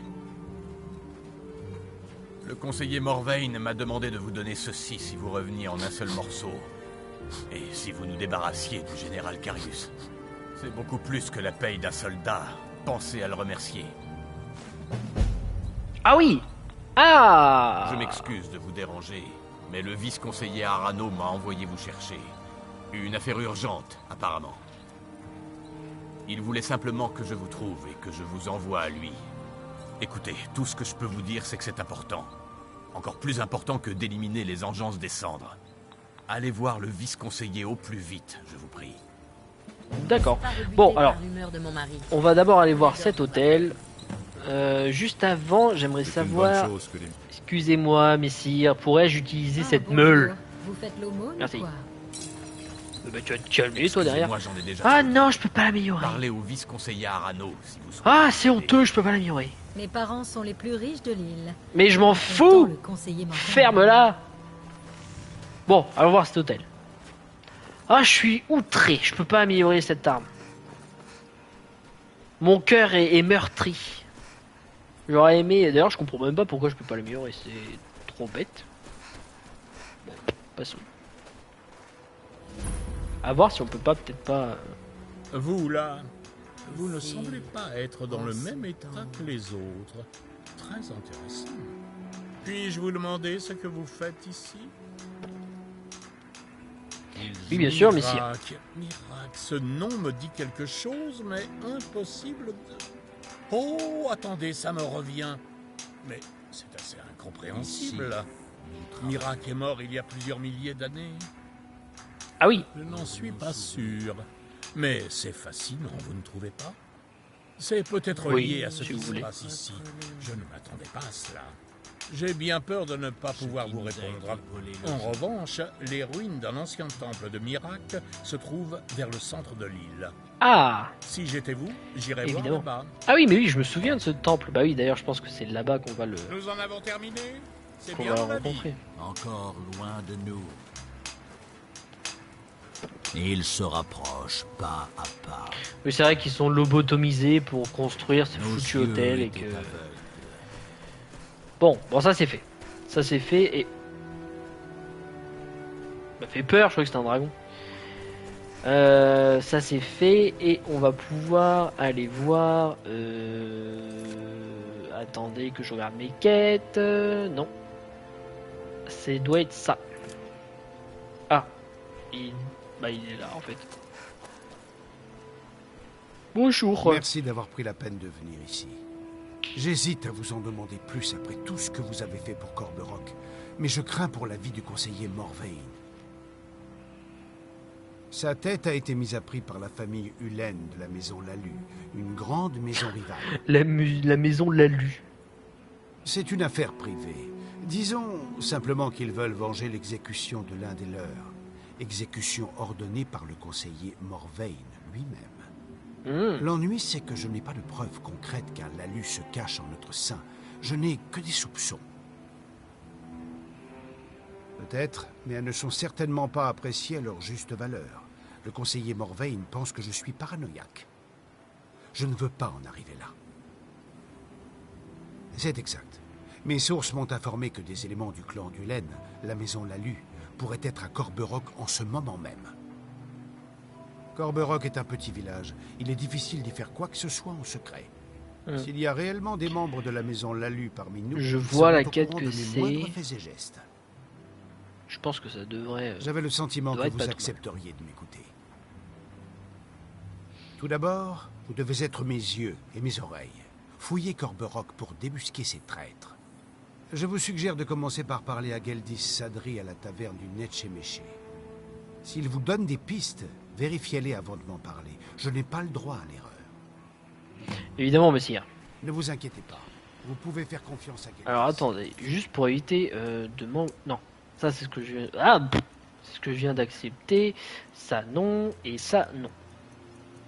Le conseiller Morvain m'a demandé de vous donner ceci si vous reveniez en un seul morceau. Et si vous nous débarrassiez du général Carius. C'est beaucoup plus que la paye d'un soldat. Pensez à le remercier. Ah oui. Ah. Je m'excuse de vous déranger, mais le vice-conseiller Arano m'a envoyé vous chercher. Une affaire urgente, apparemment. Il voulait simplement que je vous trouve et que je vous envoie à lui. Écoutez, tout ce que je peux vous dire, c'est que c'est important. Encore plus important que d'éliminer les engences des cendres. Allez voir le vice-conseiller au plus vite, je vous prie. D'accord. Pas rebuté Bon, par alors, l'humeur de mon mari. on va d'abord aller voir cet hôtel. Juste avant, j'aimerais savoir... Excusez-moi, messire, pourrais-je utiliser Ah, cette bonjour. meule? Vous faites l'aumône Merci. ou quoi? Bah, tu vas te calmer, toi, derrière. Moi, j'en ai déjà. Ah non, je peux pas l'améliorer. Parlez au vice-conseiller Arano, si vous souhaitez. Ah, c'est honteux, je peux pas l'améliorer. Mes parents sont les plus riches de l'île. Mais je m'en Pourtant, fous. le conseiller m'en Ferme-la. Bon, allons voir cet hôtel. Ah, je suis outré, je peux pas améliorer cette arme. Mon cœur est meurtri. J'aurais aimé... D'ailleurs, je comprends même pas pourquoi je peux pas l'améliorer, c'est trop bête. Bon, passons. À voir si on peut pas, peut-être pas... Vous, là, vous ne semblez pas être dans le même état que les autres. Très intéressant. Puis-je vous demander ce que vous faites ici? Oui, bien sûr, messire. Miracle, ce nom me dit quelque chose, mais impossible de... Oh, attendez, ça me revient. Mais c'est assez incompréhensible. Miracle est mort il y a plusieurs milliers d'années. Ah oui, Je n'en suis pas sûr. Mais c'est fascinant, vous ne trouvez pas? C'est peut-être Oui, lié à ce si qui vous se voulez. passe ici. Je ne m'attendais pas à cela. J'ai bien peur de ne pas pouvoir vous répondre. En revanche, les ruines d'un ancien temple de Miracle se trouvent vers le centre de l'île. ah. Si j'étais vous, j'irais voir Évidemment. là-bas. Ah oui, mais oui, je me souviens de ce temple. Bah oui, d'ailleurs, je pense que c'est là-bas qu'on va le... Nous en avons terminé. C'est qu'on bien va mon le avis. rencontrer. Encore loin de nous. Et il se rapproche pas à pas. Mais c'est vrai qu'ils sont lobotomisés pour construire ce Nos foutu yeux hôtel et étaient que... aveugles. Bon, ça c'est fait. Ça c'est fait et... Ça m'a fait peur, je crois que c'était un dragon. Ça c'est fait et on va pouvoir aller voir... Attendez que je regarde mes quêtes. Non. C'est doit être ça. Ah. Il est là en fait. Bonjour. Merci d'avoir pris la peine de venir ici. J'hésite à vous en demander plus après tout ce que vous avez fait pour Corberock, mais je crains pour la vie du conseiller Morvain. Sa tête a été mise à prix par la famille Hulen de la maison Lalu, une grande maison rivale. La maison l'a lu. C'est une affaire privée. Disons simplement qu'ils veulent venger l'exécution de l'un des leurs. Exécution ordonnée par le conseiller Morvain lui-même. L'ennui, c'est que je n'ai pas de preuves concrètes qu'un Lalu se cache en notre sein. Je n'ai que des soupçons. Peut-être, mais elles ne sont certainement pas appréciées à leur juste valeur. Le conseiller Morvain pense que je suis paranoïaque. Je ne veux pas en arriver là. C'est exact. Mes sources m'ont informé que des éléments du clan d'Hulen, la maison Lalu, pourraient être à Corberock en ce moment même. Corberock est un petit village. Il est difficile d'y faire quoi que ce soit en secret. S'il y a réellement des membres de la maison Lalu parmi nous, je vois la laquelle que c'est. Je pense que ça devrait. J'avais le sentiment que vous accepteriez de m'écouter. Tout d'abord, vous devez être mes yeux et mes oreilles. Fouillez Corberock pour débusquer ces traîtres. Je vous suggère de commencer par parler à Geldis Sadri à la taverne du Netchemeché. S'il vous donne des pistes, vérifiez-les avant de m'en parler. Je n'ai pas le droit à l'erreur. Évidemment, messire. Ne vous inquiétez pas. Vous pouvez faire confiance à Geldis. Alors attendez, juste pour éviter de m'en... Non, ça c'est ce que je viens... Ah, c'est ce que je viens d'accepter. Ça non, et ça non.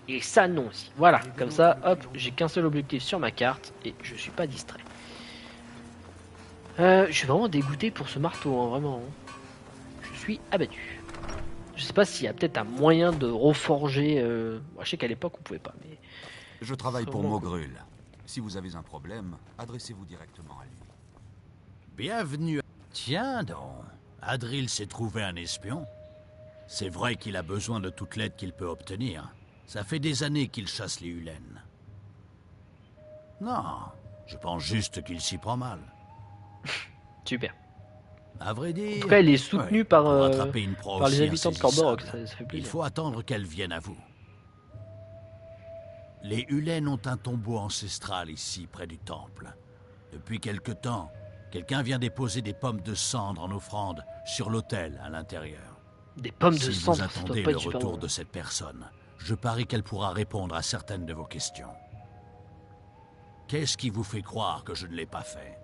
Et ça non aussi. Voilà, comme ça, hop, j'ai qu'un seul objectif sur ma carte et je suis pas distrait. Je suis vraiment dégoûté pour ce marteau, hein, vraiment. Je suis abattu. Je sais pas s'il y a peut-être un moyen de reforger. Je sais qu'à l'époque on pouvait pas, mais. Je travaille pour Mogrul. Si vous avez un problème, adressez-vous directement à lui. Bienvenue. Tiens donc, Adril s'est trouvé un espion. C'est vrai qu'il a besoin de toute l'aide qu'il peut obtenir. Ça fait des années qu'il chasse les Hulen. Non, je pense juste qu'il s'y prend mal. Super. À vrai dire... En tout cas, il est soutenu par les habitants de Corberock. Ça fait plaisir. Il faut attendre qu'elle vienne à vous. Les Hulen ont un tombeau ancestral ici, près du temple. Depuis quelque temps, quelqu'un vient déposer des pommes de cendre en offrande sur l'autel à l'intérieur. Des pommes de si cendre, vous attendez le retour de cette personne, je parie qu'elle pourra répondre à certaines de vos questions. Qu'est-ce qui vous fait croire que je ne l'ai pas fait?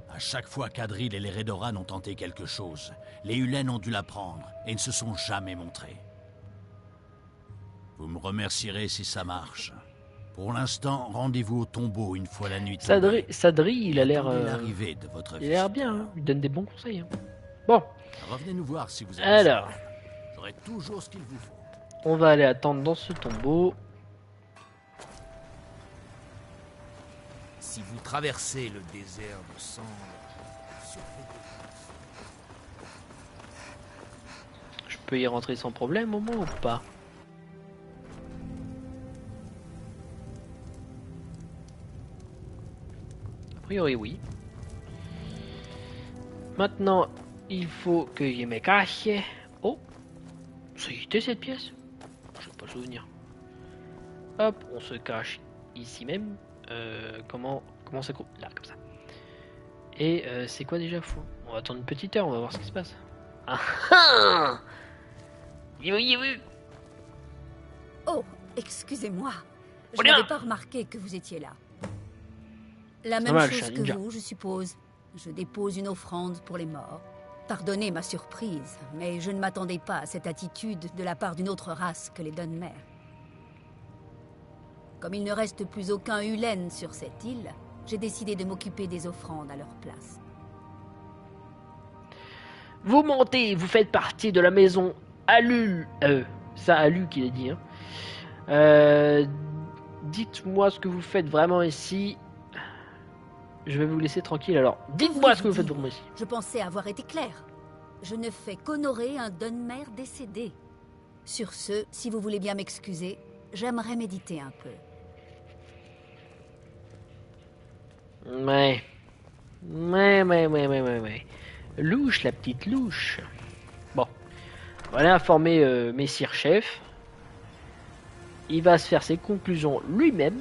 À chaque fois qu'Adril et les Redoran ont tenté quelque chose, les Hulen ont dû l'apprendre et ne se sont jamais montrés. Vous me remercierez si ça marche. Pour l'instant, rendez-vous au tombeau une fois la nuit tombée. Sadri, il a l'air... de votre il a l'air bien, hein. Il donne des bons conseils. Hein. Bon. Revenez nous voir si vous avez alors, j'aurai toujours ce qu'il vous faut. On va aller attendre dans ce tombeau. Si vous traversez le désert de cendres, je peux y rentrer sans problème au moins ou pas? A priori oui. Maintenant, il faut que je me cache. Oh, ça y était cette pièce? Je n'ai pas le souvenir. Hop, on se cache ici même. Comment ça coupe? Là, comme ça. Et c'est quoi déjà fou? On va attendre une petite heure, on va voir ce qui se passe. Ah ah! Oh, excusez-moi. Je n'avais pas remarqué que vous étiez là. La même chose que vous, je suppose. Je dépose une offrande pour les morts. Pardonnez ma surprise, mais je ne m'attendais pas à cette attitude de la part d'une autre race que les Dunmer. Comme il ne reste plus aucun Hulen sur cette île, j'ai décidé de m'occuper des offrandes à leur place. Vous mentez, vous faites partie de la maison Alul. Ça, Alu qu'il a dit. Hein. Dites-moi ce que vous faites vraiment ici. Je vais vous laisser tranquille alors. Dites-moi ce que vous faites vraiment ici. Je pensais avoir été clair. Je ne fais qu'honorer un Dunmer décédé. Sur ce, si vous voulez bien m'excuser, j'aimerais méditer un peu. Ouais. Louche, la petite louche. Bon. On va aller informer Messire Chef. Il va se faire ses conclusions lui-même.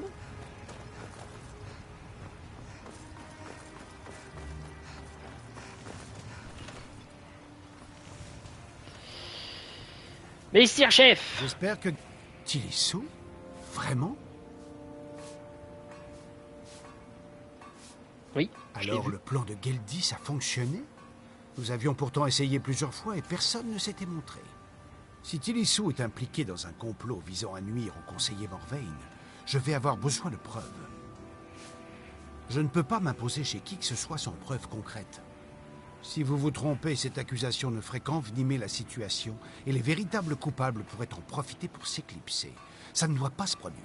Messire chef. J'espère que... Tilisso? Vraiment? Oui. Alors le plan de Geldis a fonctionné? Nous avions pourtant essayé plusieurs fois et personne ne s'était montré. Si Tilisso est impliqué dans un complot visant à nuire au conseiller Morvain, je vais avoir besoin de preuves. Je ne peux pas m'imposer chez qui que ce soit sans preuve concrète. Si vous vous trompez, cette accusation ne ferait qu'envenimer la situation et les véritables coupables pourraient en profiter pour s'éclipser. Ça ne doit pas se produire.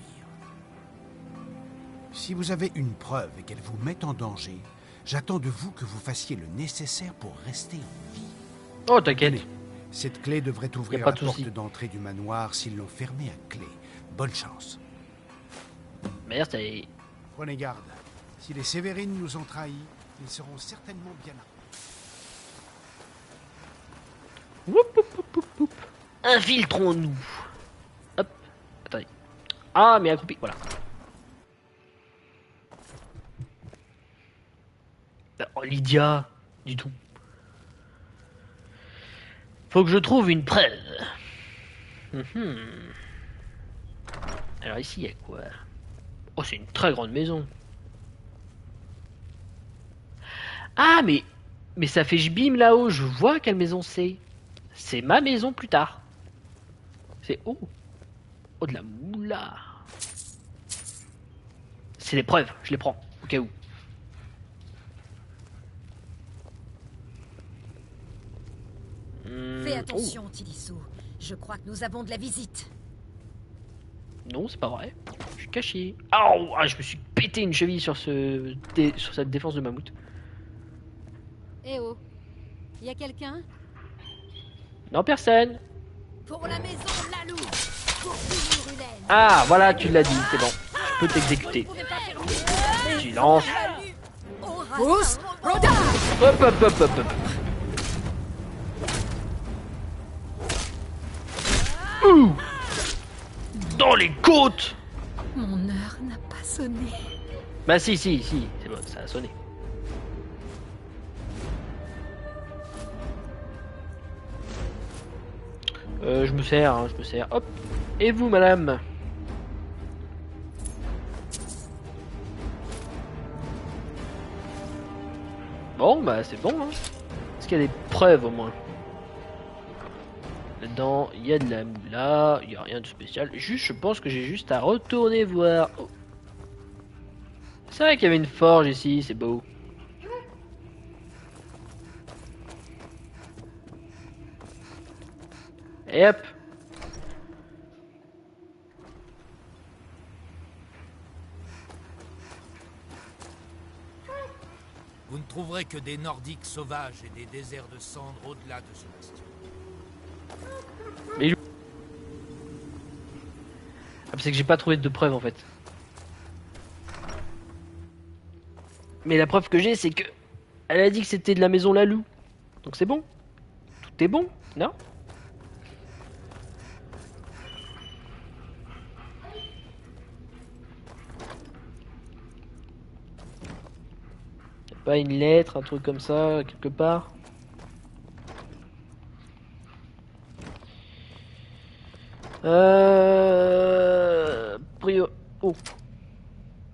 Si vous avez une preuve et qu'elle vous met en danger, j'attends de vous que vous fassiez le nécessaire pour rester en vie. Oh, t'inquiète. Cette clé devrait ouvrir la porte d'entrée du manoir s'ils l'ont fermée à clé. Bonne chance. Merci. Prenez garde. Si les Sévérines nous ont trahis, ils seront certainement bien armés. Infiltrons-nous. Hop. Attendez. Ah, mais accroupi. Voilà. Oh, Lydia. Du tout. Faut que je trouve une preuve. Alors ici, il y a quoi? Oh, c'est une très grande maison. Ah, mais ça fait jbim là-haut. Je vois quelle maison c'est. C'est ma maison plus tard. C'est... Oh. Oh, de la moula. C'est des preuves. Je les prends. Au cas où. Fais attention, Tilisso. Je crois que nous avons de la visite. Non, c'est pas vrai. Je suis caché. Oh, ah, je me suis pété une cheville sur sur cette défense de mammouth. Eh oh, y a quelqu'un? Non, personne. Pour la maison Lalou. Pour finir Ulen. Ah, voilà, tu l'as dit, c'est bon. Je peux t'exécuter. Silence. Pousse, Roda. Hop, hop, hop, hop, hop. Ouh. Dans les côtes. Mon heure n'a pas sonné. Bah si, c'est bon, ça a sonné. Je me sers, hein, je me sers. Hop. Et vous, madame? Bon, bah c'est bon, hein. Est-ce qu'il y a des preuves au moins? Là-dedans, il y a de la moula, il n'y a rien de spécial. Juste, je pense que j'ai juste à retourner voir. Oh. C'est vrai qu'il y avait une forge ici, c'est beau. Et hop. Vous ne trouverez que des Nordiques sauvages et des déserts de cendres au-delà de ce bastion. Mais c'est que j'ai pas trouvé de preuve en fait. Mais la preuve que j'ai, c'est que elle a dit que c'était de la maison Lalou. Donc c'est bon. Tout est bon, non? Y'a pas une lettre, un truc comme ça, quelque part? Oh.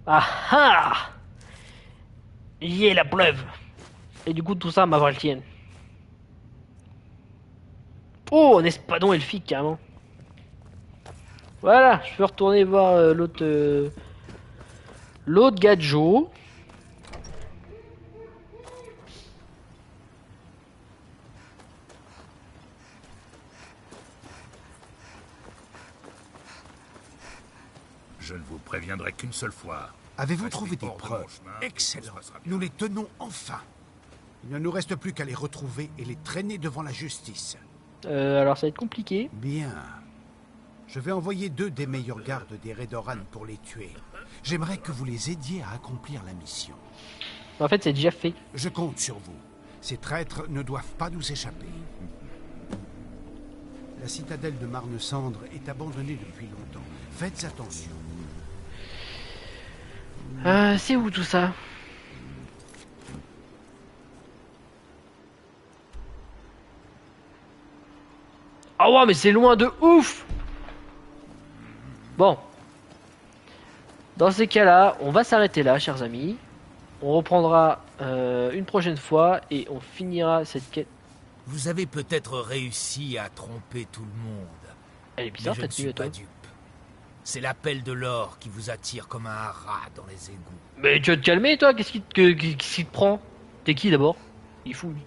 Ah ah! Y est la preuve. Et du coup tout ça m'appartient. Oh, un espadon elfique carrément. Voilà, je peux retourner voir l'autre gadjo. Je ne vous préviendrai qu'une seule fois. Avez-vous trouvé des preuves? Excellent. Nous les tenons enfin. Il ne nous reste plus qu'à les retrouver et les traîner devant la justice. Alors ça va être compliqué. Bien. Je vais envoyer 2 des meilleurs gardes des Redoran pour les tuer. J'aimerais que vous les aidiez à accomplir la mission. En fait, c'est déjà fait. Je compte sur vous. Ces traîtres ne doivent pas nous échapper. La citadelle de Marne-Cendre est abandonnée depuis longtemps. Faites attention. C'est où tout ça? Ah ouais, mais c'est loin de ouf. Bon. Dans ces cas-là, on va s'arrêter là, chers amis. On reprendra une prochaine fois et on finira cette quête. Vous avez peut-être réussi à tromper tout le monde. Elle est bizarre, mais je ne cette suis nuit, pas toi. dupe. C'est l'appel de l'or qui vous attire comme un rat dans les égouts. Mais tu vas te calmer, toi. Qu'est-ce qui te prend? T'es qui d'abord? Il est fou, lui.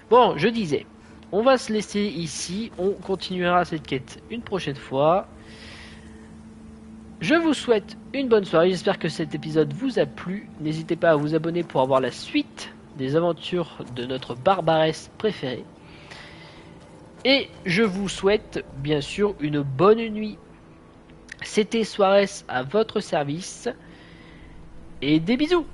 Bon, je disais, on va se laisser ici. On continuera cette quête une prochaine fois. Je vous souhaite une bonne soirée. J'espère que cet épisode vous a plu. N'hésitez pas à vous abonner pour avoir la suite des aventures de notre barbaresse préférée. Et je vous souhaite bien sûr une bonne nuit. C'était Suarez à votre service. Et des bisous.